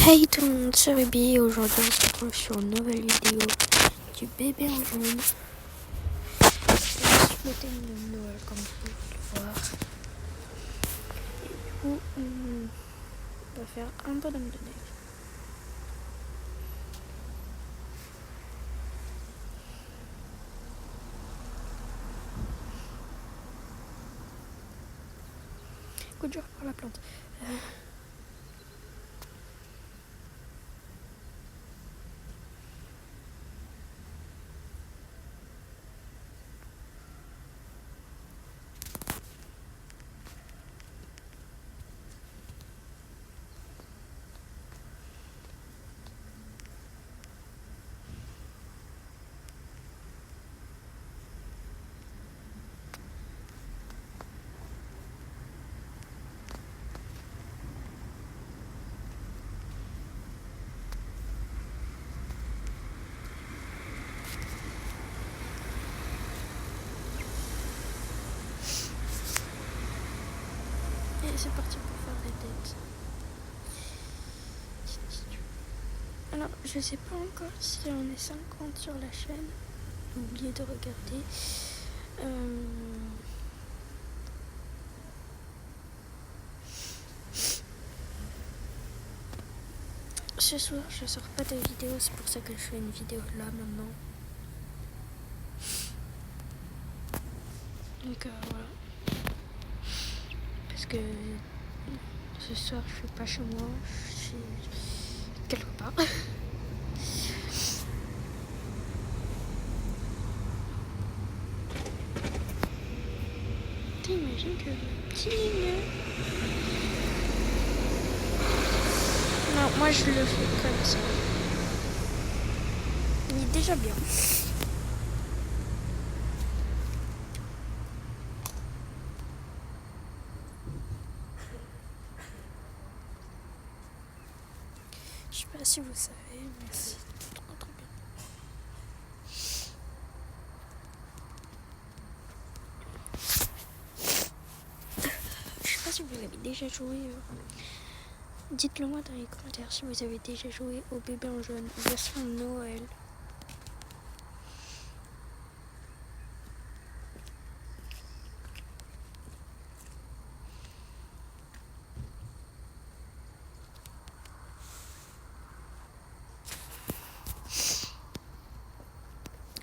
Hey tout le monde, c'est Ruby et aujourd'hui on se retrouve sur une nouvelle vidéo du bébé en jaune. Je vais souhaiter une Noël comme vous pouvez le voir. Et du coup, on va faire un bonhomme de neige. Coup dur pour la plante. Et c'est parti pour faire des têtes. Alors, je sais pas encore si on est 50 sur la chaîne. J'ai oublié de regarder. Ce soir, je sors pas de vidéo, c'est pour ça que je fais une vidéo là maintenant. Donc voilà. Parce que ce soir, je suis pas chez moi, je suis quelque part. T'imagines que le petit Nino... Non, moi je le fais comme ça. Il est déjà bien. Je sais pas si vous savez, mais c'est trop bien. Je sais pas si vous avez déjà joué. Dites-le moi dans les commentaires si vous avez déjà joué au bébé en jaune version Noël.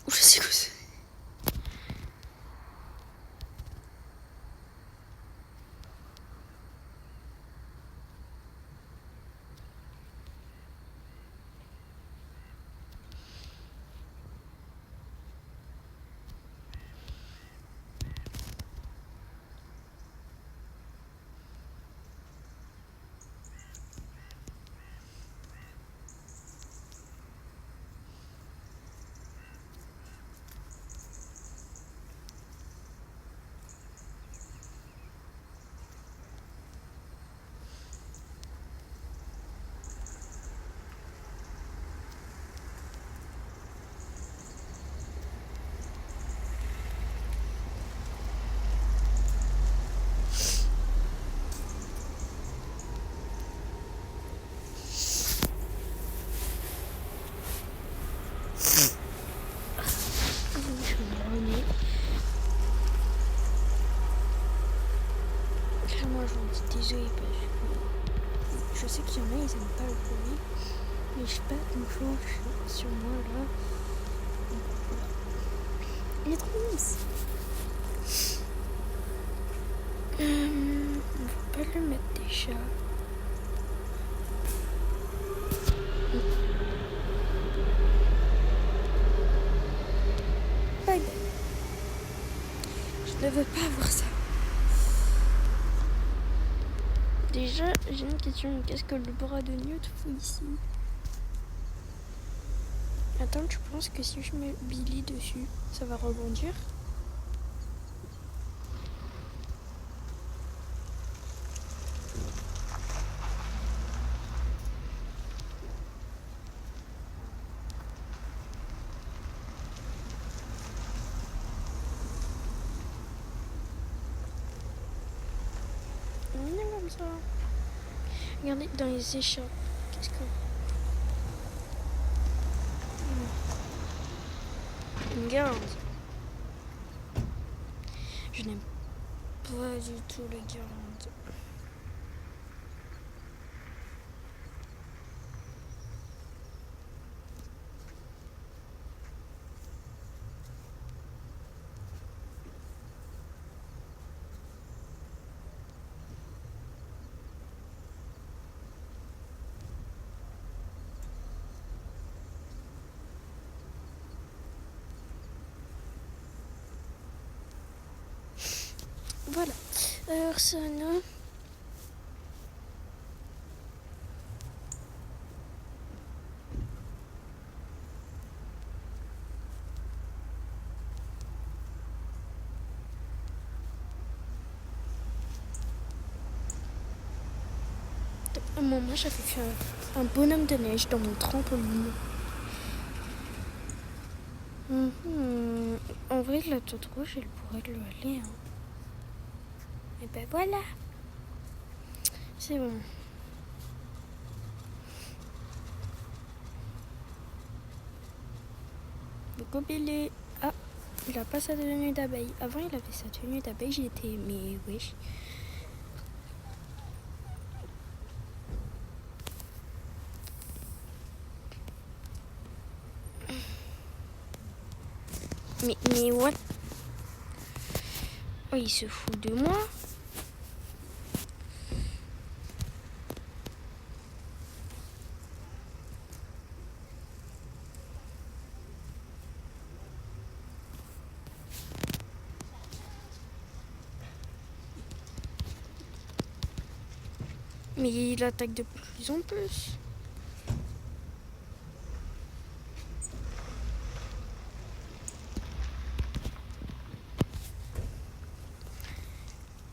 Je sais que c'est. Moi je vous dis désolé parce que je sais qu'il y en a ils aiment pas le bruit, mais je sais pas bonjour sur moi là. Il est trop mince. On va pas le mettre déjà. Bye bye. Je ne veux pas avoir ça. Déjà, j'ai une question. Qu'est-ce que le bras de Newt fout ici? Attends, tu penses que si je mets Billy dessus, ça va rebondir? On est comme ça. Regardez dans les écharpes. Est-ce que... Une guirlande. Je n'aime pas du tout les guirlandes. Voilà. Alors ça, non. À un moment, j'avais fait un bonhomme de neige dans mon trampoline. En vrai, la toute rouge, elle pourrait le aller. Hein. Et ben voilà. C'est bon. Le gobelet. Ah, il a pas sa tenue d'abeille. Avant, il avait sa tenue d'abeille. J'étais, mais oui. Mais what? Oh, il se fout de moi. Mais il attaque de plus en plus.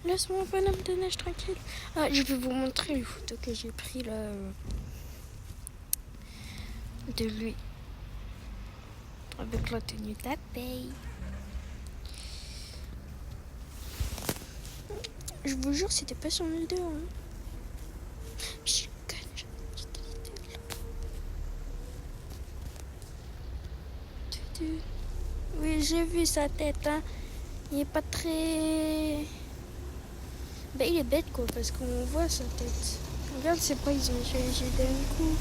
Laisse-moi bonhomme de neige tranquille. Ah, je vais vous montrer les photos que j'ai prises là de lui avec la tenue d'abeille. Je vous jure, c'était pas sur une vidéo. Hein. Je connais. Oui, j'ai vu sa tête. Hein. Il est pas très... Ben, il est bête quoi, parce qu'on voit sa tête. Regarde ses bras, ils ont changé d'un coup.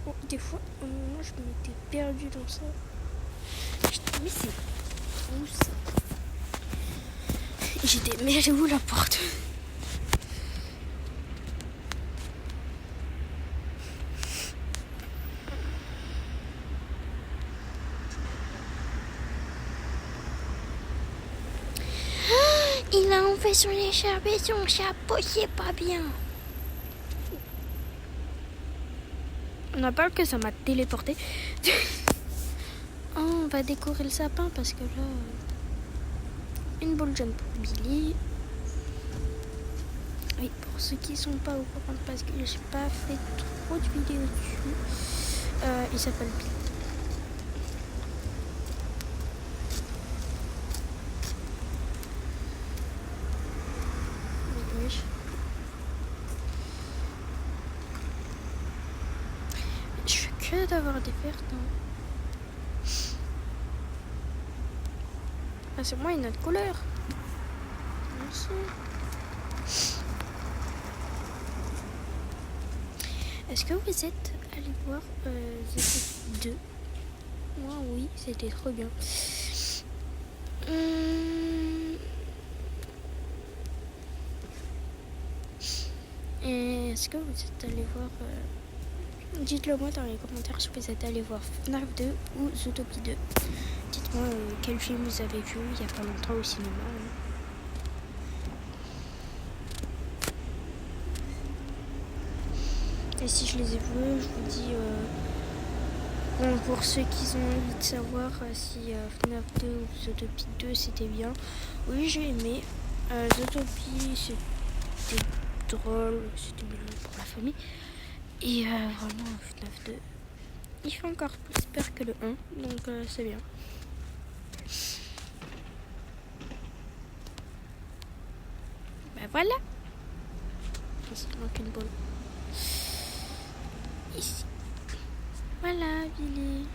Oh, des fois, moi je m'étais perdue dans ça. Mais c'est où ça? J'étais, mais elle est où la porte? Il a enlevé son écharpe et son chapeau, c'est pas bien. On n'a pas que ça m'a téléporté. Oh, on va décorer le sapin parce que là... Une boule jaune pour Billy. Oui, pour ceux qui sont pas au courant, parce que j'ai pas fait trop de vidéos dessus. Il s'appelle Billy. Je suis que d'avoir des verres dans... Ah, c'est moi une autre couleur. Merci. Est-ce que vous êtes allé voir The 2? Moi oui, c'était trop bien. Et est-ce que vous êtes allé voir... Dites-le moi dans les commentaires si vous êtes allé voir FNAF 2 ou Zootopie 2. Dites-moi quel film vous avez vu il y a pas longtemps au cinéma. Et si je les ai vus, je vous dis... Bon, pour ceux qui ont envie de savoir si FNAF 2 ou Zootopie 2 c'était bien. Oui, j'ai aimé. Zootopie c'était drôle, c'était bien pour la famille. Et vraiment FNAF 2 Il fait encore plus peur que le 1, donc c'est bien. Ben voilà. Ici, il manque une boule. Ici. Voilà, Billy.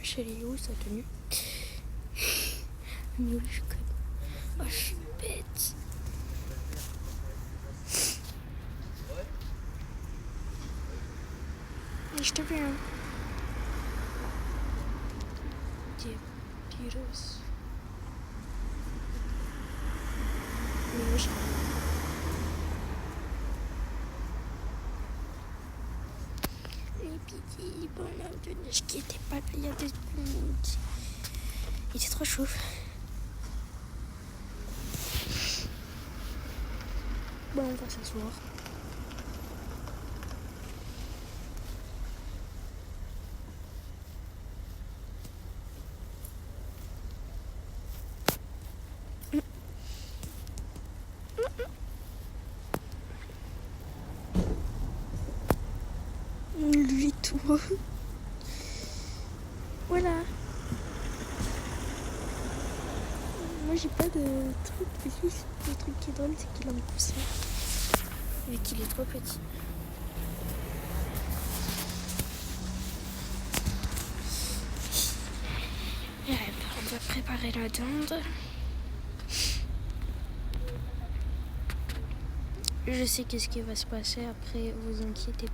Chérie, où sa tenue? Mieux je connais. Oh, je suis bête. Je te viens. Tiros. Les petits bonhommes de neige qui étaient pas là il y a 2 minutes. Il était trop chaud. Bon, on va s'asseoir. Lui tout. Voilà. Moi j'ai pas de truc. Le truc qui est drôle c'est qu'il a un coussin. Vu qu'il est trop petit. On va préparer la dinde. Je sais qu'est-ce qui va se passer après, vous inquiétez pas.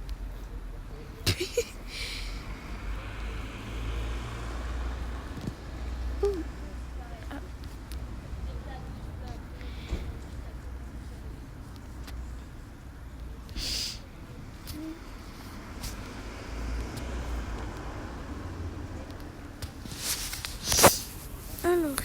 Alors,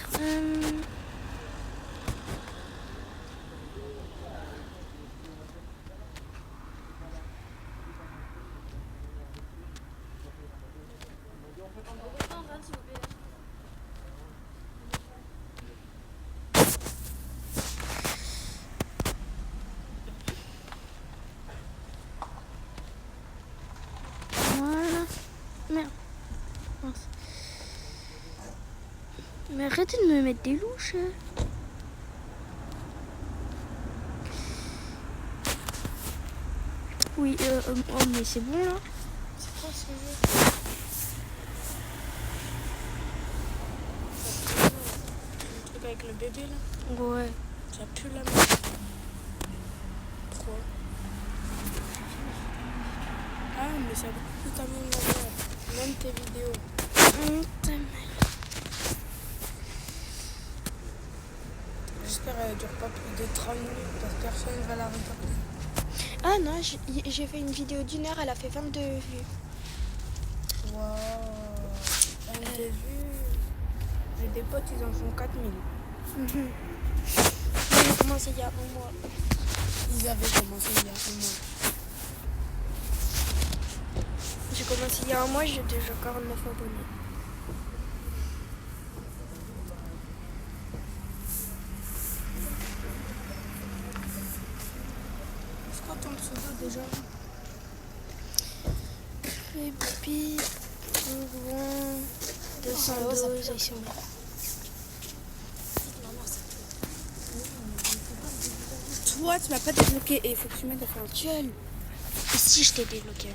voilà. Merde. Mince. Mais arrêtez de me mettre des louches. Oui, oh, mais c'est bon là. C'est quoi ce jeu? Le truc avec le bébé là? Ouais. Ça pue la merde. Trop. Ah, mais ça a beaucoup plus ta même manière. Même tes vidéos. Ta mère. J'espère qu'elle dure pas plus de 30 minutes parce que personne ne va la regarder. Ah non, j'ai fait une vidéo d'1 heure, elle a fait 22 vues. Waouh. J'ai vu. J'ai des potes, ils en font 4000. J'ai commencé il y a 1 mois. Ils avaient commencé il y a 1 mois. J'ai commencé il y a 1 mois, j'ai déjà 49 abonnés. C'est quoi ton pseudo déjà? Baby, 212 ici. Toi, tu m'as pas débloqué et il faut que tu m'aides à faire un duel. Et si je t'ai débloqué?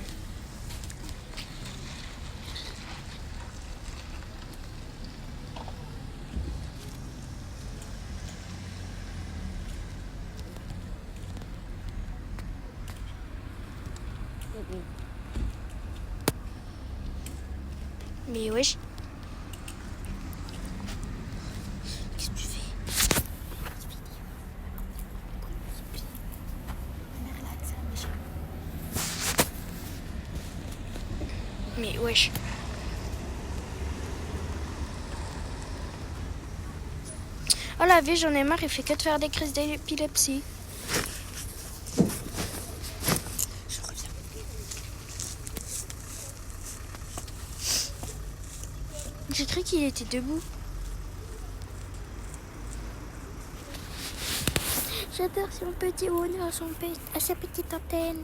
Mais wesh. Qu'est-ce que tu fais? Mais wesh. Oh la vie, j'en ai marre, il fait que de faire des crises d'épilepsie. Je reviens. J'ai cru qu'il était debout. J'adore son petit honneur, à sa petite antenne.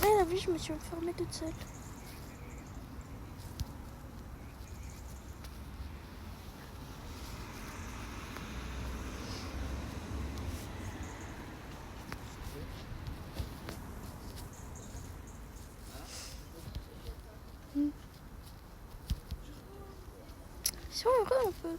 Ah, la vie, je me suis enfermée toute seule. Si on va un peu.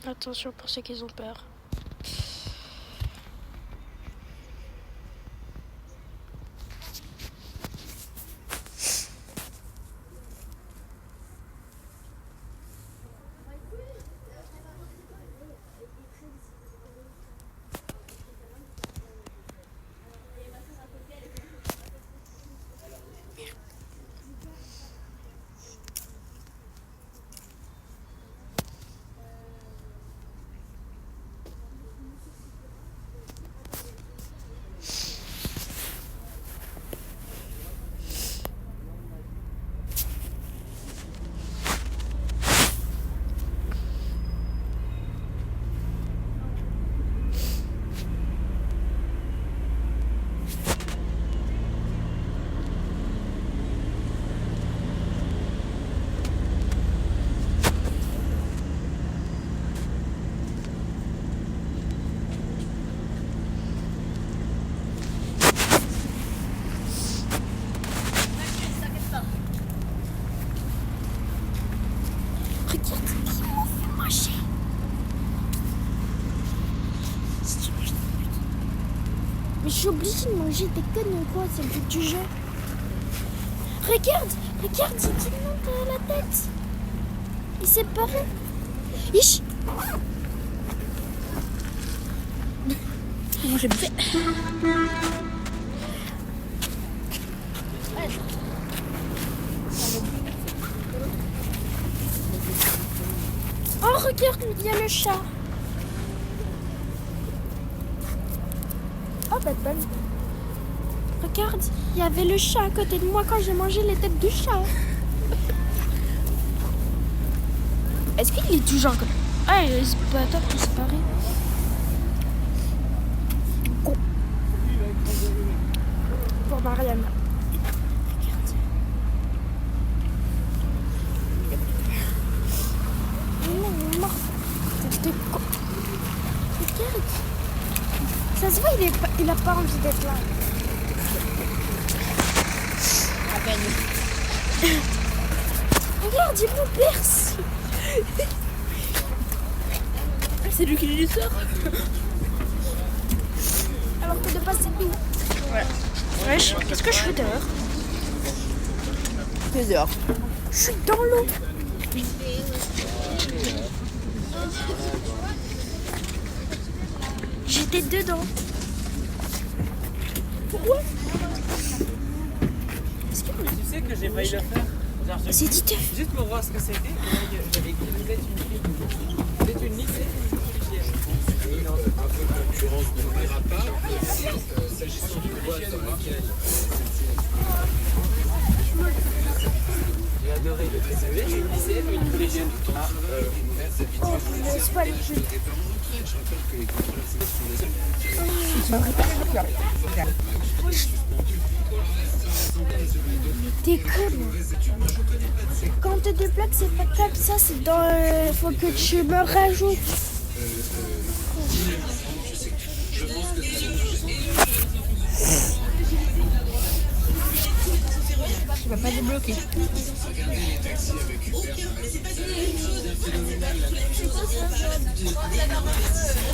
Attention pour ceux qui ont peur. Mais je suis obligée de manger des connes ou quoi? C'est le but du jeu. Regarde, regarde, c'est qu'il monte la tête. Il s'est barré. Ich. Moi j'ai fait. Oh regarde, il y a le chat. Oh bad bad. Regarde, il y avait le chat à côté de moi quand j'ai mangé les têtes du chat. Est-ce qu'il est toujours comme... Ah, c'est pas top, il s'est barré. Con. Pour Marianne. Regarde. Il est mort. C'était con. Regarde. Ça se voit, il a pas envie d'être là. À peine. Regarde, il me perce. C'est lui qui lui sort. Alors que de passer où? Ouais. Wesh, qu'est-ce que je fais dehors? T'es dehors. Je suis dans l'eau. J'étais dedans. Pourquoi? Tu sais que j'ai failli le faire. Genre, C'est dit. juste pour voir ce que c'était. J'avais écrit peut-être une ligne. Un peu de concurrence ne nuira pas. S'agissant du poids sur lequel J'ai adoré le TCV. J'ai une lycéenne ou une collégienne. Oh, laisse pas les jeux. T'es cool. Quand tu te plaques, c'est pas comme ça, c'est dans. Faut que tu me rajoutes. Tu vas pas débloquer.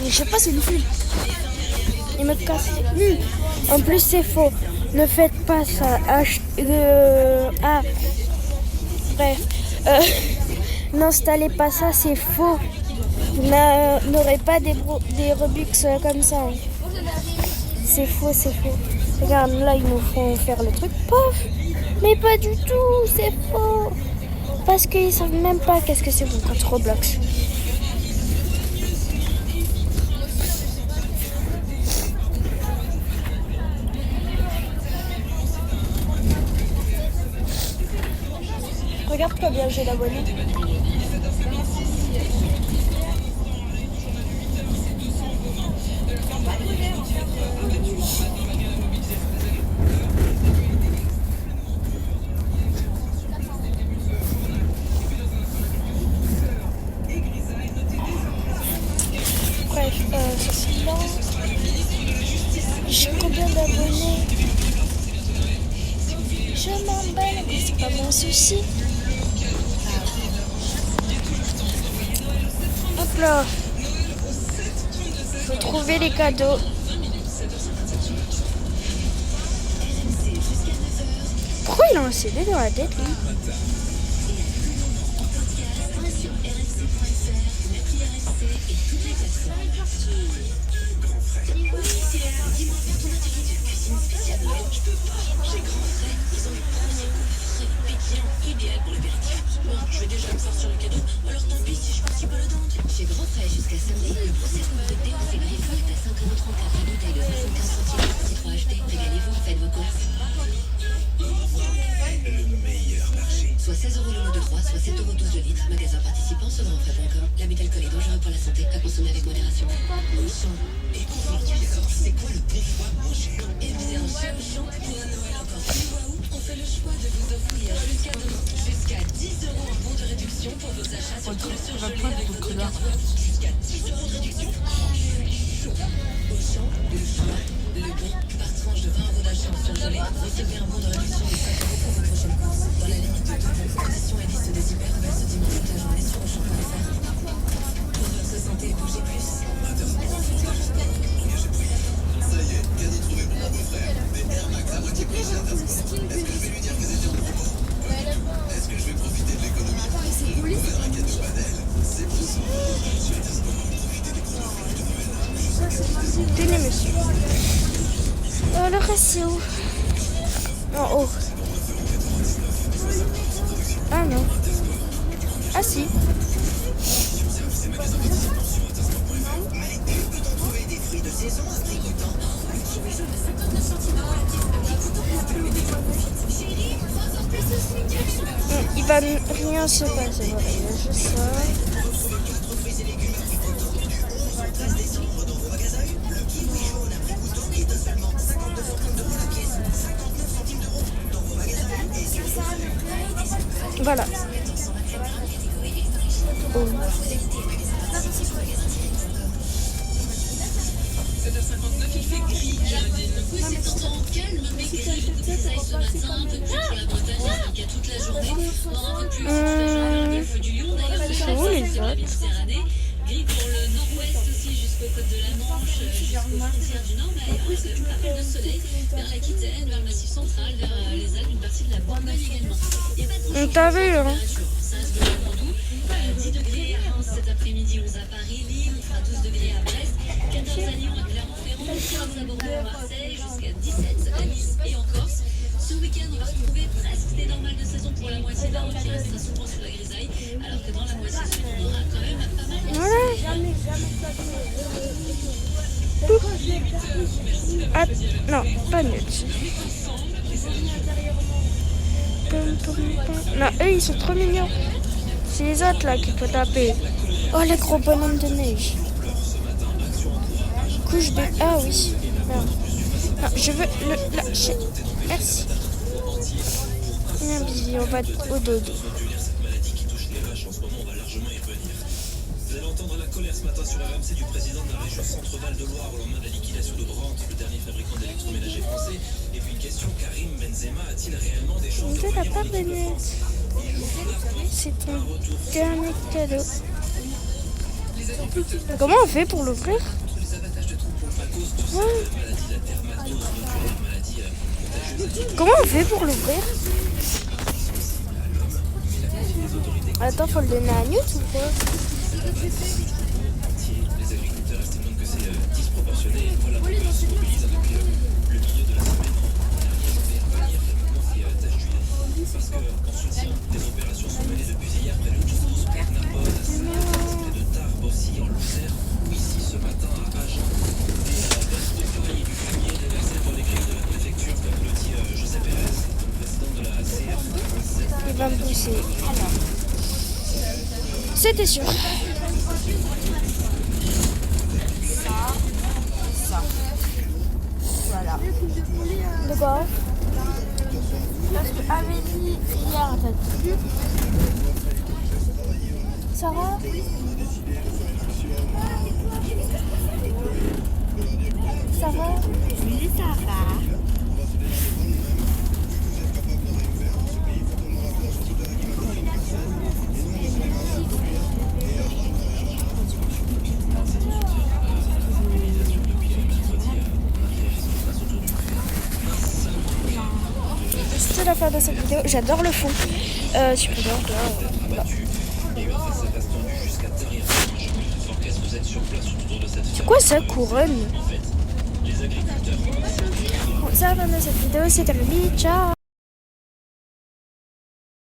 Je sais pas, c'est une fille. Il me casse. En plus, c'est faux. Ne faites pas ça. Bref. N'installez pas ça, c'est faux. Vous n'aurez pas des Robux comme ça. C'est faux, c'est faux. Regarde, là, ils nous font faire le truc. Pof! Mais pas du tout, c'est faux. Parce qu'ils savent même pas qu'est-ce que c'est mon compte Roblox. Regarde combien j'ai d'abonnés. Bref, ça c'est là. J'ai combien d'abonnés? Je m'emballe, mais c'est pas mon souci. Hop là. Faut trouver les cadeaux. Pourquoi il a un CD dans la tête, lui? Chez Grand Frais jusqu'à samedi, le procès de DOC Griffotte est à 5,34€ la bouteille de 75 centimes. Citron acheté, régalez-vous, faites vos courses. Le meilleur marché. Soit 16€ le lot de 3, soit 7,12€ le litre. Magasin participant sur grandfrais.com. L'abus d'alcool est dangereux pour la santé, à consommer avec modération. Auchan. Et aujourd'hui alors, c'est quoi le bon choix moins cher? Eh bien, chez Auchan, pour un Noël encore plus waouh, on fait le choix de vous offrir jusqu'à demain, jusqu'à 10€ en bon de réduction pour vos achats sur tout le surgelé avec vos codes jusqu'à 10€ de réduction. Auchan, le choix, le bon, par tranche de 20€ d'achat en surgelé, recevez un bon de réduction de 5€ pour vos prochaines courses. Dans la limite de 2 bons, conditions et liste des hyper nouvelles ce dimanche toute la journée sur Auchan.fr. Pour votre santé, bougez plus. ça y est, cadeau trouvé pour mon beau-frère. Des Air Max à moitié prix chez Intersport. Est-ce que je vais lui dire que c'était en promo? Est-ce que je vais profiter de l'économie pour faire un cadeau banal? C'est possible. Chez Intersport, profitez des produits de Noël. Tenez, monsieur. Le reste, c'est où? En haut. Ah non. Ah si. Il va rien se passer, voilà, il y a juste ça. Voilà. Oh. C'est où les autres? jusqu'aux frontières du Nord, mais il y aura quand même pas mal de soleil vers l'Aquitaine, vers le Massif central, vers les Alpes, une partie de la Bourgogne également. Il y a pas trop On t'a vu, hein. ça reste globalement doux. 10 degrés à Reims cet après-midi, 11 à Paris, Lille, on fera 12 degrés à Brest, 14 à Lyon, à Clermont-Ferrand, 15 à Bordeaux, à Marseille, jusqu'à 17 à Nice et en Corse. Ce week-end, on va retrouver presque des normales de saison pour la moitié nord qui restera souvent sous la grisaille, alors que dans la moitié sud, on aura quand même pas mal de Voilà. Ah, non, pas net. Non, eux ils sont trop mignons. C'est les autres là qu'il faut taper. Oh, les gros bonhommes de neige. Couche de. Ah oui. Merde. Non, je veux le lâcher. Merci. Viens, Bibi, on va au dodo. Vous allez entendre la colère ce matin sur RMC du président de la région Centre-Val de Loire au lendemain de la liquidation de Brandt, le dernier fabricant d'électroménager français. Et puis une question, Karim Benzema a-t-il réellement des chances de On revenir ne en pas équipe de venir. France? C'est ton dernier cadeau. Comment on fait pour l'ouvrir? Les avantages de troubles à cause de cette maladie, la dermatose nodulaire, maladie contagieuse. Comment on fait pour l'ouvrir? Attends, faut le donner à Newt ou quoi? Les agriculteurs estiment que c'est disproportionné. Voilà pourquoi ils se mobilisent depuis le milieu de la semaine dernière. Maintenant, c'est tâche d'huile. Parce qu'en soutien, des opérations sont menées depuis hier près de Toulouse, près de Naples, à Saint-Étienne, près de Tarbes aussi, en Lozère, ou ici ce matin à Agen. Des baisses de feuilles et du fumier déversées dans les grilles de la préfecture, comme le dit José Pérez, président de la CF 47. Il va me pousser. C'était sûr. Voilà. De quoi? Parce que Amélie, hier, t'as dit. Sarah? Sarah? Oui, ça va. C'est la fin de cette vidéo. J'adore le fond. Super bien. C'est quoi ça, couronne? Bon, c'est la fin de cette vidéo. C'est terminé. Ciao.